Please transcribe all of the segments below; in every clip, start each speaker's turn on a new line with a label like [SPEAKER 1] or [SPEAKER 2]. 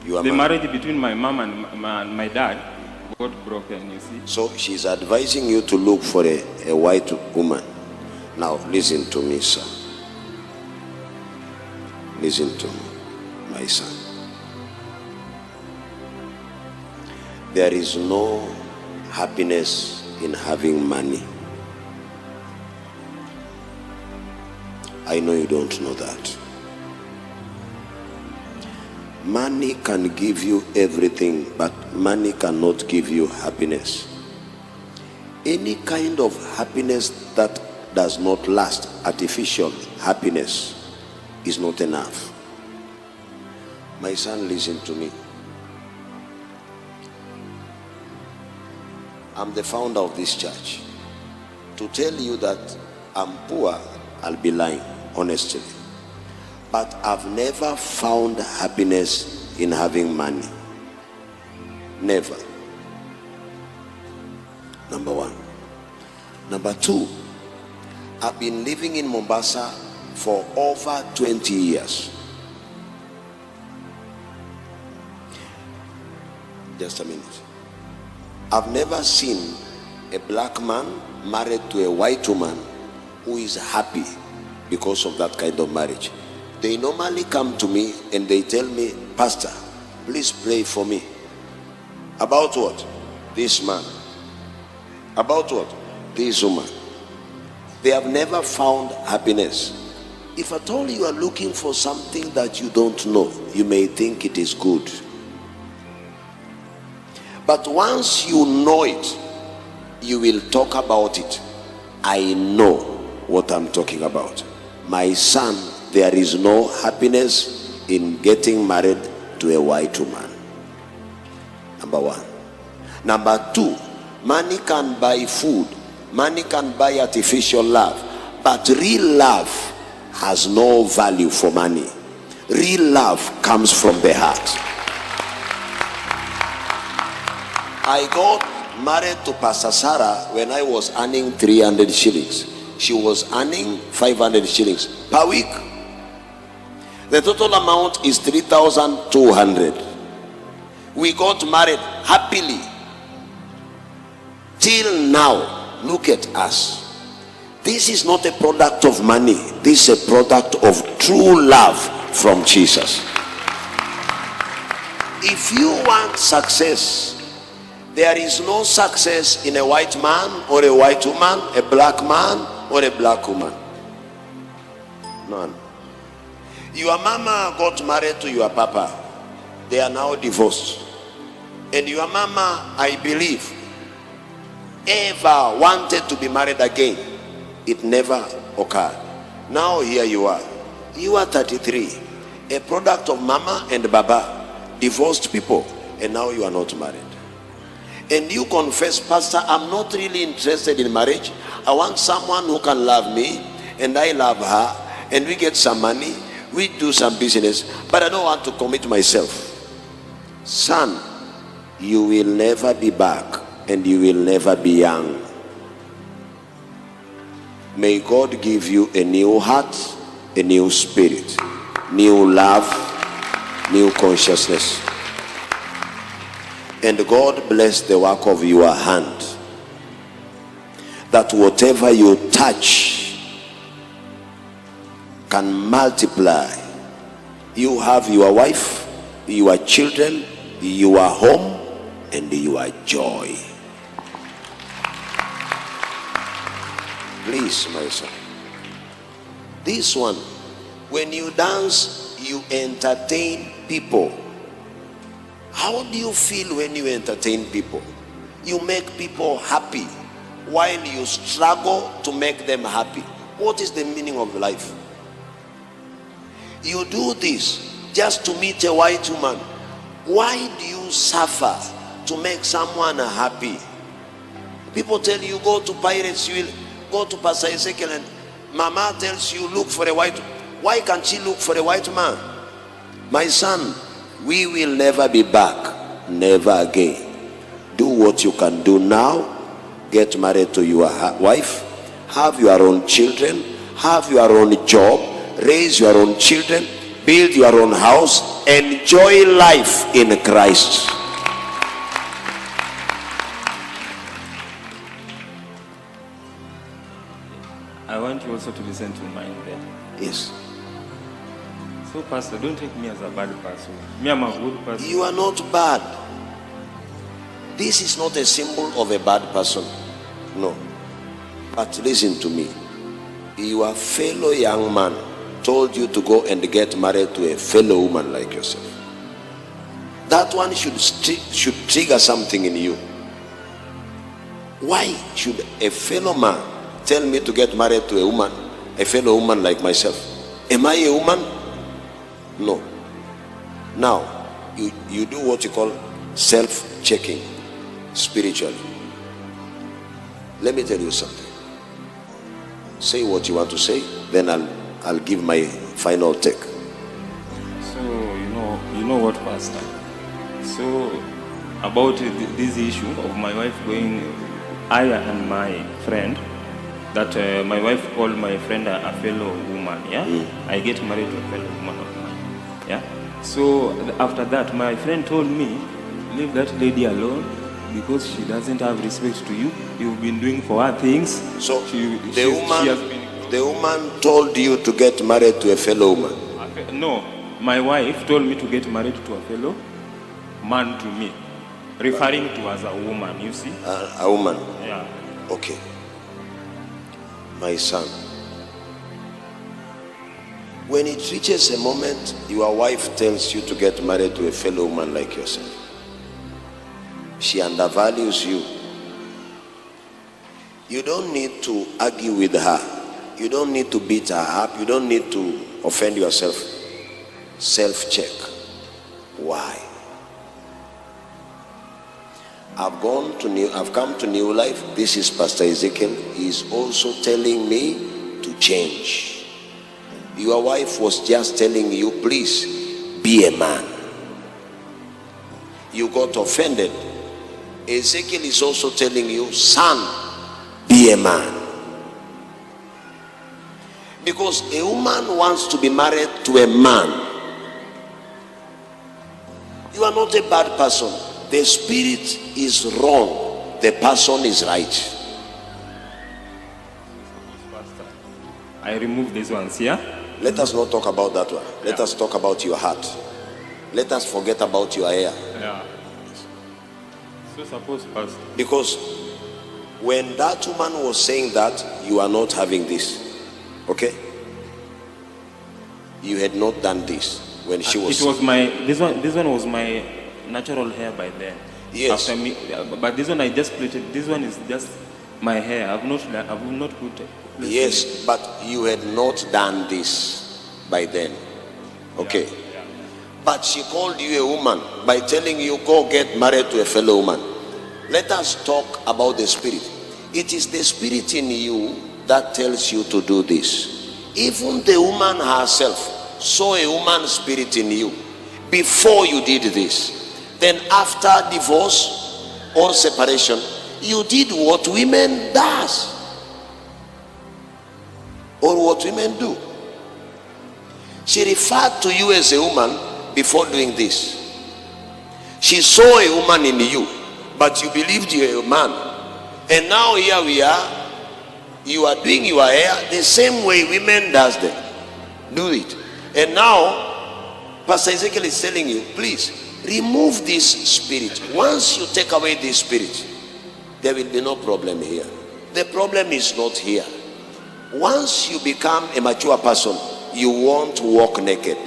[SPEAKER 1] The marriage between my mom and my dad got broken, you see.
[SPEAKER 2] So she's advising you to look for a white woman. Now listen to me, sir. Listen to me, my son. There is no happiness in having money. I know you don't know that. Money can give you everything, but money cannot give you happiness. Any kind of happiness that does not last, artificial happiness, is not enough. My son, listen to me. I'm the founder of this church. To tell you that I'm poor, I'll be lying, honestly. But I've never found happiness in having money. Never. Number one. Number two, I've been living in Mombasa for over 20 years. Just a minute. I've never seen a black man married to a white woman who is happy because of that kind of marriage. They normally come to me and they tell me, Pastor, please pray for me. About what? This man. About what? This woman. They have never found happiness. If at all you are looking for something that you don't know, you may think it is good. But once you know it, you will talk about it. I know what I'm talking about. My son, there is no happiness in getting married to a white woman. Number one. Number two, money can buy food. Money can buy artificial love. But real love has no value for money. Real love comes from the heart. I got married to Pastor Sarah when I was earning 300 shillings. She was earning 500 shillings per week. The total amount is 3,200. We got married happily. Till now, look at us. This is not a product of money. This is a product of true love from Jesus. If you want success, there is no success in a white man or a white woman, a black man or a black woman. None. Your mama got married to your papa. They are now divorced. And your mama, I believe, ever wanted to be married again. It never occurred. Now here you are. You are 33. A product of mama and baba. Divorced people. And now you are not married. And you confess, Pastor, I'm not really interested in marriage. I want someone who can love me and I love her, and we get some money, we do some business, but I don't want to commit myself. Son, you will never be back and you will never be young. May God give you a new heart, a new spirit, new love, new consciousness. And God bless the work of your hand, that whatever you touch can multiply. You have your wife, your children, your home, and your joy. Please, my son. This one, when you dance, you entertain people. How do you feel when you entertain people? You make people happy while you struggle to make them happy. What is the meaning of life? You do this just to meet a white woman. Why do you suffer to make someone happy? People tell you go to Pirates, you will go to Pastor Ezekiel, and Mama tells you look for a white. Why can't she look for a white man? My son, we will never be back. Never again. Do what you can do now. Get married to your wife. Have your own children. Have your own job. Raise your own children. build your own house, enjoy life in Christ.
[SPEAKER 1] I want you also to listen to mine then.
[SPEAKER 2] Yes.
[SPEAKER 1] So, Pastor, don't take me as a bad person. Me, I'm a good person.
[SPEAKER 2] You are not bad. This is not a symbol of a bad person. No. But listen to me. Your fellow young man told you to go and get married to a fellow woman like yourself. That one should trigger something in you. Why should a fellow man tell me to get married to a fellow woman like myself? Am I a woman? No. Now, you do what you call self-checking spiritually. Let me tell you something. Say what you want to say, then I'll give my final take.
[SPEAKER 1] So, you know what, Pastor? So, about this issue of my wife going, I and my friend, that my wife called my friend a fellow woman, yeah? I get married to a fellow woman of mine, yeah? So, after that, my friend told me, leave that lady alone because she doesn't have respect to you. You've been doing for her things.
[SPEAKER 2] So, the woman told you to get married to a fellow woman?
[SPEAKER 1] No, my wife told me to get married to a fellow man to me, referring to as a woman, you see?
[SPEAKER 2] A woman?
[SPEAKER 1] Yeah.
[SPEAKER 2] Okay. My son, when it reaches a moment your wife tells you to get married to a fellow woman like yourself, she undervalues you. You don't need to argue with her. You don't need to beat her up. You don't need to offend yourself. Self-check. Why? I've come to New Life. This is Pastor Ezekiel. He is also telling me to change. Your wife was just telling you, please be a man. You got offended. Ezekiel is also telling you, son, be a man. Because a woman wants to be married to a man. You are not a bad person. The spirit is wrong. The person is right.
[SPEAKER 1] I remove these ones here.
[SPEAKER 2] Let us not talk about that one. Let us talk about your heart. Let us forget about your hair.
[SPEAKER 1] Yeah. So suppose, Pastor.
[SPEAKER 2] Because when that woman was saying that, you are not having this. Okay? You had not done this when she was.
[SPEAKER 1] It was this one was my natural hair by then.
[SPEAKER 2] Yes.
[SPEAKER 1] After me, but this one I just plaited. This one is just my hair. I've not put it.
[SPEAKER 2] Yes, but you had not done this by then. Okay.
[SPEAKER 1] Yeah.
[SPEAKER 2] But she called you a woman by telling you go get married to a fellow woman. Let us talk about the spirit. It is the spirit in you that tells you to do this. Even the woman herself saw a woman spirit in you before you did this. Then after divorce or separation, you did what women does or what women do. She referred to you as a woman before doing this. She saw a woman in you, but you believed you were a man. And now here we are. You are doing your hair the same way women does them. Do it. And now Pastor Ezekiel is telling you, please remove this spirit. Once you take away this spirit, there will be no problem here. The problem is not here. Once you become a mature person, you won't walk naked.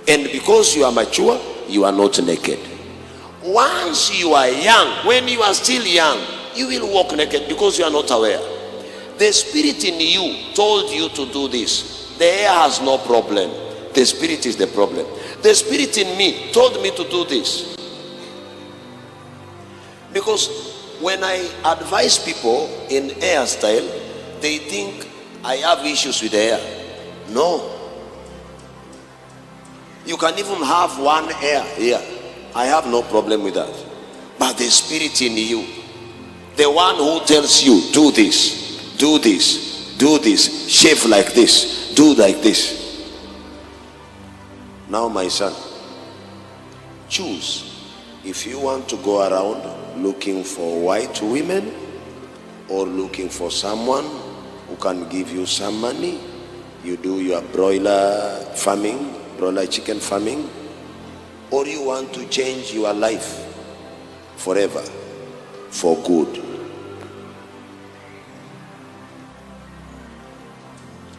[SPEAKER 2] And because you are mature, you are not naked. Once you are young, when you are still young, you will walk naked because you are not aware. The spirit in you told you to do this. The hair has no problem. The spirit is the problem. The spirit in me told me to do this. Because when I advise people in hairstyle, they think I have issues with the hair. No. You can even have one hair here. I have no problem with that. But the spirit in you, the one who tells you, do this, do this, do this, shave like this, do like this. Now, my son, choose if you want to go around looking for white women or looking for someone who can give you some money. You do your broiler farming, broiler chicken farming, or you want to change your life forever for good.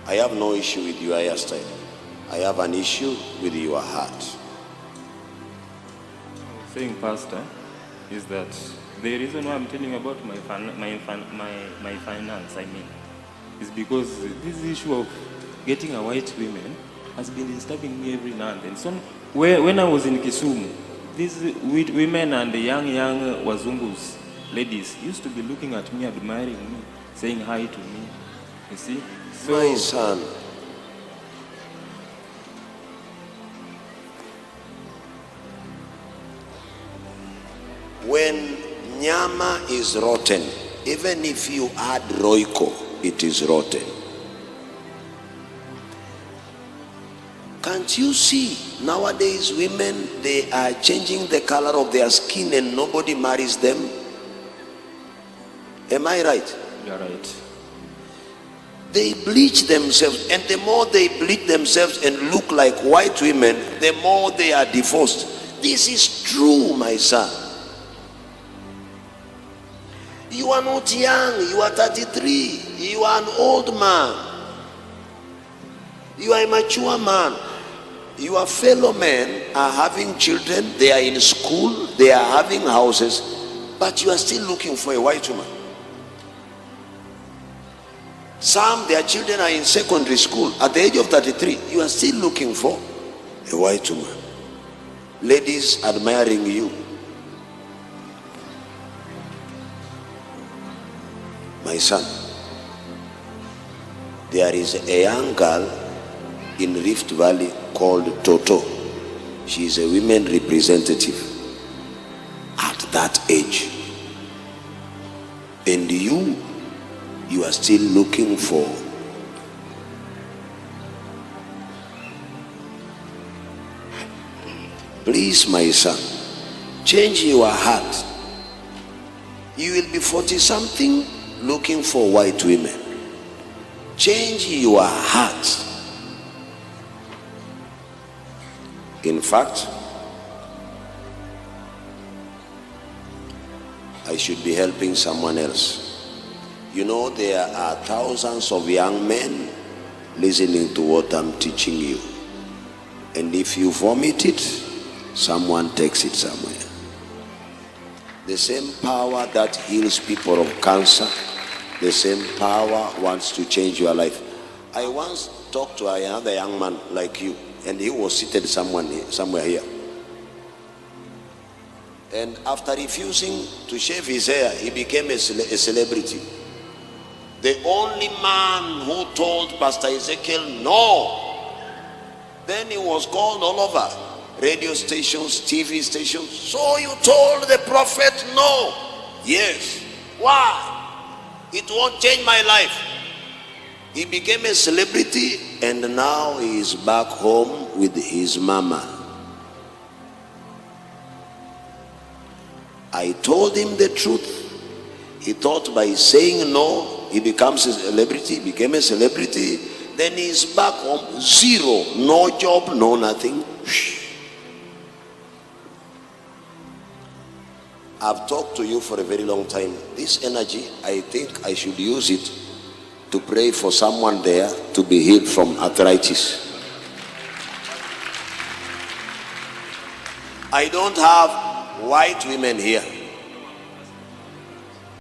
[SPEAKER 2] I have no issue with your hairstyle. I have an issue with your heart.
[SPEAKER 1] Saying, Pastor, is that the reason why I'm telling you about my finance, is because this issue of getting a white woman has been disturbing me every now and then. So when I was in Kisumu, these women and the young Wazungus ladies used to be looking at me, admiring me, saying hi to me. You see? So,
[SPEAKER 2] my son, when nyama is rotten, even if you add roiko, it is rotten. Can't you see nowadays women, they are changing the color of their skin and nobody marries them? Am I right?
[SPEAKER 1] You're right.
[SPEAKER 2] They bleach themselves, and the more they bleach themselves and look like white women, the more they are divorced. This is true, my son. You are not young, you are 33, you are an old man, you are a mature man. Your fellow men are having children, they are in school, they are having houses, but you are still looking for a white woman. Some, their children are in secondary school. At the age of 33, you are still looking for a white woman. Ladies admiring you. My son, there is a young girl in Rift Valley called Toto. She is a women representative at that age. And you are still looking for please, my son, change your heart. You will be 40 something looking for white women. Change your heart. In fact, I should be helping someone else. You know, there are thousands of young men listening to what I'm teaching you. And if you vomit it, someone takes it somewhere. The same power that heals people of cancer, the same power wants to change your life. I once talked to another young man like you, and he was seated somewhere here. And after refusing to shave his hair, he became a celebrity. The only man who told Pastor Ezekiel no. Then he was called all over. Radio stations, TV stations. So you told the prophet no? Yes. Why? It won't change my life. He became a celebrity and now he is back home with his mama. I told him the truth. He thought by saying no, he becomes a celebrity, became a celebrity. Then he's back home, zero, no job, no nothing. I've talked to you for a very long time. This energy, I think I should use it to pray for someone there to be healed from arthritis. I don't have white women here.